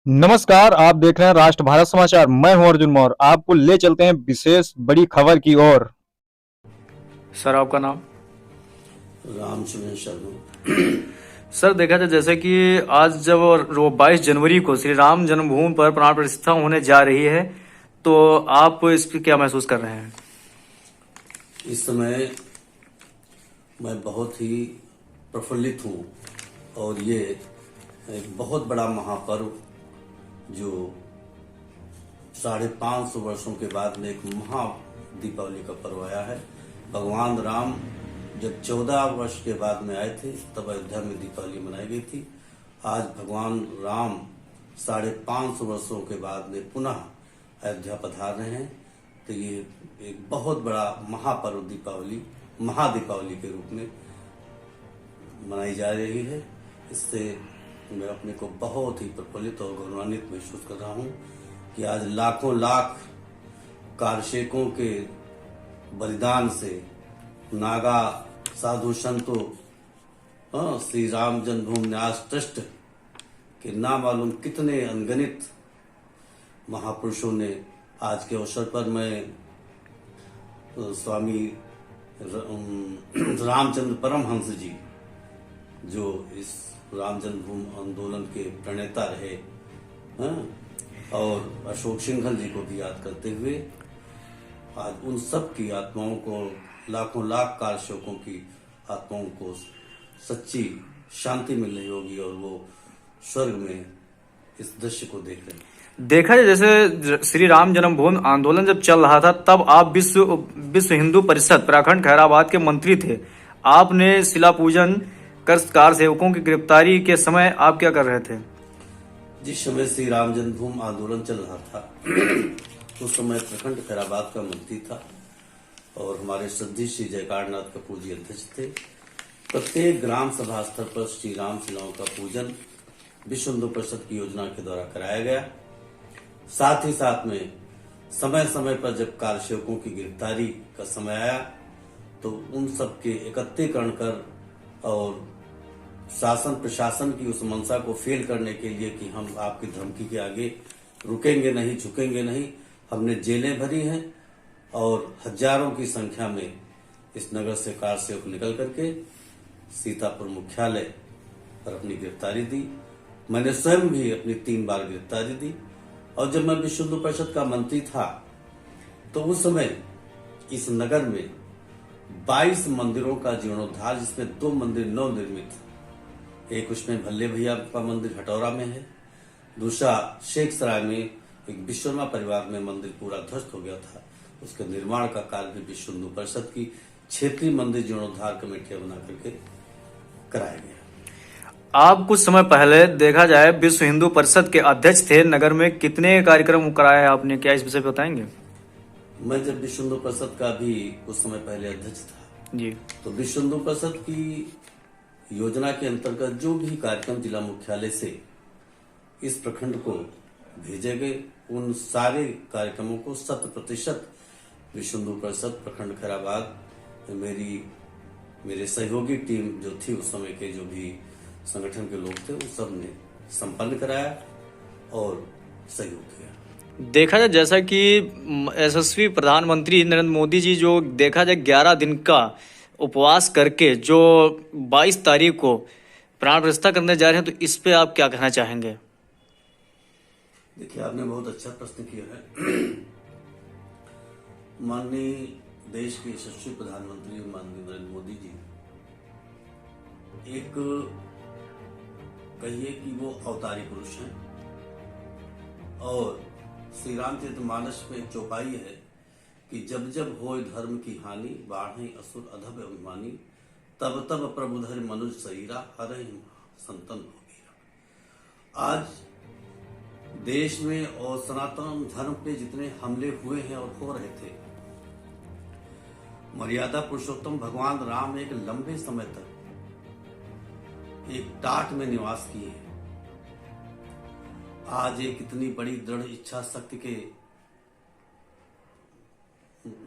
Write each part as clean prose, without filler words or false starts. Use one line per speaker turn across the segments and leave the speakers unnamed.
नमस्कार, आप देख रहे हैं राष्ट्र भारत समाचार। मैं हूं अर्जुन मौर्य। आपको ले चलते हैं विशेष बड़ी खबर की ओर।
सर आपका नाम?
रामचंद्र शर्मा।
सर देखा जाए जैसे कि आज जब 22 जनवरी को श्री राम जन्मभूमि पर प्राण प्रतिष्ठा होने जा रही है, तो आप इस पर क्या महसूस कर रहे हैं?
इस समय मैं बहुत ही प्रफुल्लित हूँ और ये एक बहुत बड़ा महापर्व जो 550 वर्षों के बाद में एक महा दीपावली का पर्व आया है। भगवान राम जब 14 वर्ष के बाद में आए थे तब अयोध्या में दीपावली मनाई गई थी। आज भगवान राम 550 वर्षों के बाद में पुनः अयोध्या पधार रहे हैं, तो ये एक बहुत बड़ा महापर्व दीपावली महादीपावली के रूप में मनाई जा रही है। इससे मैं अपने को बहुत ही प्रफुल्लित और गौरवान्वित महसूस कर रहा हूँ कि आज लाखों लाख कारसेवकों के बलिदान से नागा साधु संतों श्री राम जन्मभूमि न्यास ट्रस्ट के ना मालूम कितने अनगिनत महापुरुषों ने आज के अवसर पर मैं स्वामी रामचंद्र परमहंस जी जो इस राम जन्मभूमि आंदोलन के प्रणेता रहे और अशोक सिंघल जी को भी याद करते हुए आज उन सब की आत्माओं को, लाखों लाख कारसेवकों की आत्माओं को सच्ची शांति मिल रही होगी और वो स्वर्ग में इस दृश्य को देख रहे हैं।
देखा जाए जैसे श्री राम जन्मभूमि आंदोलन जब चल रहा था तब आप विश्व हिंदू परिषद प्रखंड खैराबाद के मंत्री थे। आपने शिला पूजन कर कार सेवकों की गिरफ्तारी के समय आप क्या कर रहे थे?
जिस समय श्री राम जन्मभूमि आंदोलन चल रहा था उस समय प्रखंड खैराबाद का मंत्री था और हमारे श्रद्धेय श्री जयकारनाथ कपूर जी अध्यक्ष थे। प्रत्येक ग्राम सभा स्तर पर श्री राम शिलाओं का पूजन विश्व हिंदू परिषद की योजना के द्वारा कराया गया। साथ ही साथ में समय समय पर जब कारसेवकों की गिरफ्तारी का समय आया तो उन सबके एकत्रीकरण कर और शासन प्रशासन की उस मंशा को फेल करने के लिए कि हम आपकी धमकी के आगे रुकेंगे नहीं, झुकेंगे नहीं, हमने जेलें भरी हैं और हजारों की संख्या में इस नगर से कारसेवक निकल करके सीतापुर मुख्यालय पर अपनी गिरफ्तारी दी। मैंने स्वयं भी अपनी 3 बार गिरफ्तारी दी और जब मैं विश्व हिंदू परिषद का मंत्री था तो उस समय इस नगर में 22 मंदिरों का जीर्णोद्धार, जिसमें 2 मंदिर नवनिर्मित, एक उसमें भल्ले भैया का मंदिर हटौरा में है, दूसरा शेख सराय में एक विश्वकर्मा परिवार में मंदिर पूरा ध्वस्त हो गया था। उसके निर्माण का कार्य भी विश्व हिंदू परिषद की क्षेत्रीय मंदिर जीर्णोद्धार कमेटियां बना करके कराया गया।
आप कुछ समय पहले देखा जाए विश्व हिंदू परिषद के अध्यक्ष थे। नगर में कितने कार्यक्रम कराए आपने, क्या इस विषय पे बताएंगे?
मैं जब विश्व हिंदू परिषद का भी कुछ समय पहले अध्यक्ष था
जी,
तो विश्व हिंदू परिषद की योजना के अंतर्गत जो भी कार्यक्रम जिला मुख्यालय से इस प्रखंड को भेजे गए, उन सारे कार्यक्रमों को 100% विश्व हिंदू परिषद प्रखंड खैराबाद मेरे सहयोगी टीम जो थी उस समय के जो भी संगठन के लोग थे उस सब ने संपन्न कराया और सहयोग किया।
देखा जाए जैसा कि यशस्वी प्रधानमंत्री नरेंद्र मोदी जी जो देखा जाए 11 दिन का उपवास करके जो 22 तारीख को प्राण प्रतिष्ठा करने जा रहे हैं, तो इस पे आप क्या कहना चाहेंगे?
देखिए, आपने बहुत अच्छा प्रश्न किया है। माननीय देश के यशस्वी प्रधानमंत्री माननीय नरेंद्र मोदी जी एक कहिए कि वो अवतारी पुरुष हैं और श्री रामचरितमानस में चौपाई है कि जब जब होय धर्म की हानि, बाढ़े असुर अधम अभिमानी, तब तब प्रभु धरि मनुज शरीरा, हरहि संतन भोगीरा। आज देश में और सनातन धर्म पे जितने हमले हुए हैं और हो रहे थे, मर्यादा पुरुषोत्तम भगवान राम एक लंबे समय तक एक टाट में निवास किए। आज एक इतनी बड़ी दृढ़ इच्छा शक्ति के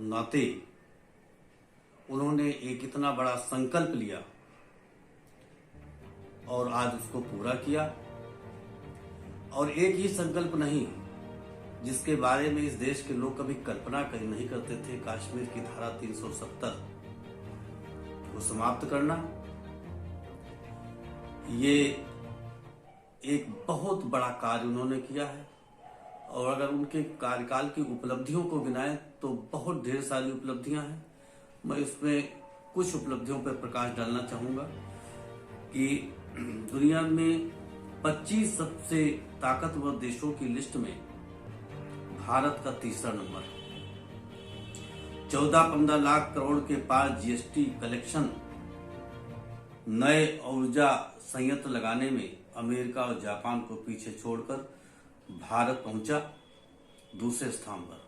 नाते उन्होंने एक इतना बड़ा संकल्प लिया और आज उसको पूरा किया और एक ही संकल्प नहीं जिसके बारे में इस देश के लोग कभी कल्पना कहीं नहीं करते थे, कश्मीर की धारा 370 को समाप्त करना। ये एक बहुत बड़ा कार्य उन्होंने किया है और अगर उनके कार्यकाल की उपलब्धियों को गिनाएं तो बहुत ढेर सारी उपलब्धियां हैं। मैं इसमें कुछ उपलब्धियों पर प्रकाश डालना चाहूंगा कि दुनिया में 25 सबसे ताकतवर देशों की लिस्ट में भारत का तीसरा नंबर है। 14-15 लाख करोड़ के पार जीएसटी कलेक्शन, नए ऊर्जा संयंत्र लगाने में अमेरिका और जापान को पीछे छोड़कर भारत पहुंचा दूसरे स्थान पर।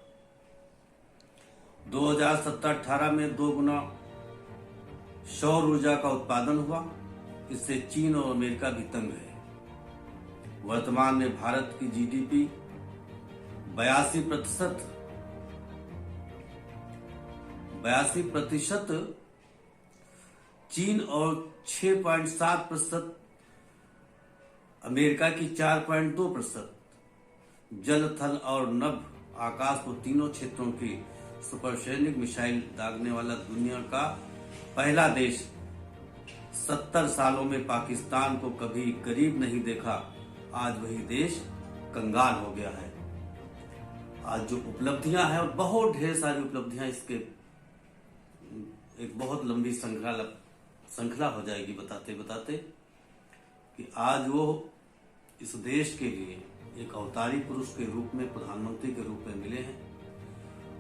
2017-18 में 2 गुना सौर ऊर्जा का उत्पादन हुआ, इससे चीन और अमेरिका भी तंग है। वर्तमान में भारत की जीडीपी 82%, चीन और 6.7%, अमेरिका की 4.2%। जल, थल और नभ आकाश को तीनों क्षेत्रों की सुपरसोनिक मिसाइल दागने वाला दुनिया का पहला देश। 70 सालों में पाकिस्तान को कभी करीब नहीं देखा, आज वही देश कंगाल हो गया है। आज जो उपलब्धियां हैं और बहुत ढेर सारी उपलब्धियां, इसके एक बहुत लंबी श्रृंखला हो जाएगी बताते बताते कि आज वो इस देश के लिए एक अवतारी पुरुष के रूप में, प्रधानमंत्री के रूप में मिले हैं।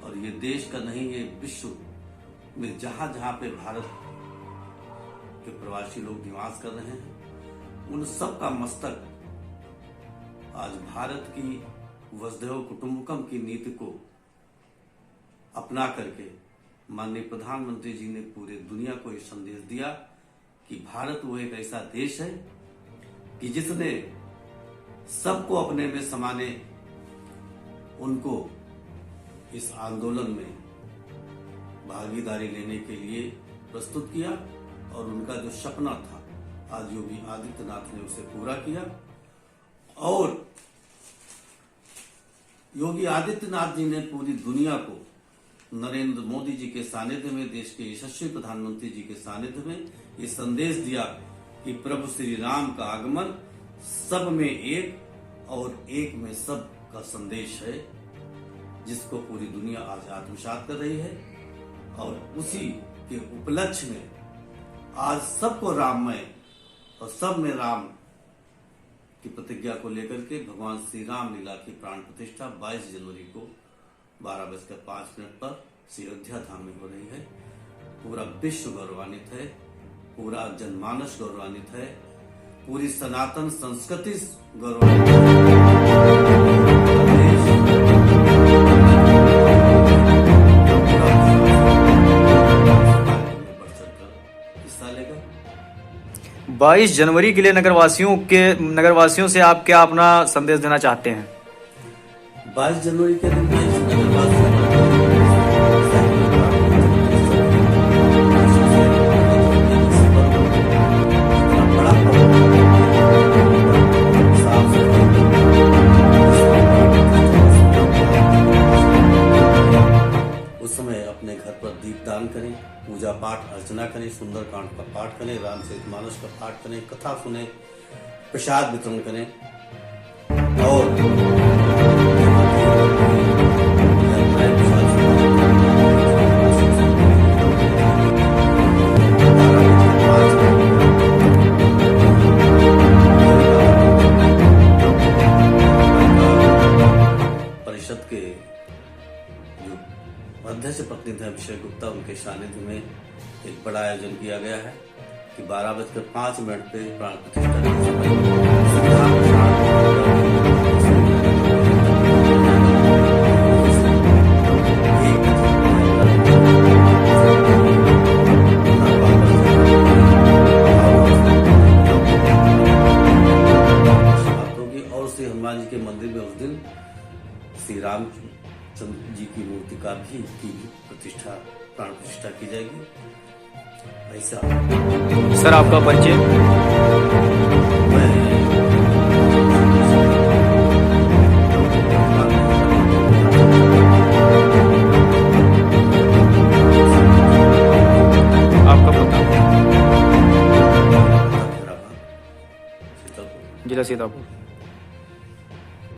और ये देश का नहीं, ये विश्व में जहां जहां पे भारत के प्रवासी लोग निवास कर रहे हैं, उन सब का मस्तक आज भारत की वसुधैव कुटुंबकम की नीति को अपना करके माननीय प्रधानमंत्री जी ने पूरे दुनिया को ये संदेश दिया कि भारत वो एक ऐसा देश है कि जिसने सबको अपने में समाने उनको इस आंदोलन में भागीदारी लेने के लिए प्रस्तुत किया और उनका जो सपना था आज योगी आदित्यनाथ ने उसे पूरा किया। और योगी आदित्यनाथ जी ने पूरी दुनिया को नरेंद्र मोदी जी के सानिध्य में, देश के यशस्वी प्रधानमंत्री जी के सानिध्य में ये संदेश दिया कि प्रभु श्री राम का आगमन सब में एक और एक में सब का संदेश है, जिसको पूरी दुनिया आज आत्मसात कर रही है। और उसी के उपलक्ष्य में आज सबको राममय और सब में राम की प्रतिज्ञा को लेकर के भगवान श्री राम लीला की प्राण प्रतिष्ठा 22 जनवरी को 12:05 पर श्री अयोध्या धाम में हो रही है। पूरा विश्व गौरवान्वित है, पूरा जनमानस गौरवान्वित है, पूरी सनातन संस्कृति गौरवान्वित हिस्सा लेगा।
22 जनवरी के लिए नगरवासियों से आप क्या अपना संदेश देना चाहते हैं?
22 जनवरी के दिन उस समय अपने घर पर दीपदान करें, पूजा पाठ अर्चना करें, सुंदरकांड का पाठ करें, रामचरितमानस का पाठ करें, कथा सुने, प्रसाद वितरण करें और परिषद के जो अध्यक्ष प्रतिनिधि हैं अभिषेक गुप्ता, उनके सानिध्य में एक बड़ा आयोजन किया गया है कि 12:05 पे प्राण प्रतिष्ठा के होगी। और श्री हनुमान जी के मंदिर में उस दिन श्री रामचंद्र जी की मूर्ति का भी प्रतिष्ठा, प्राण प्रतिष्ठा की जाएगी। ऐसा
सर आपका परिचय?
मैं
जिला सीतापुर।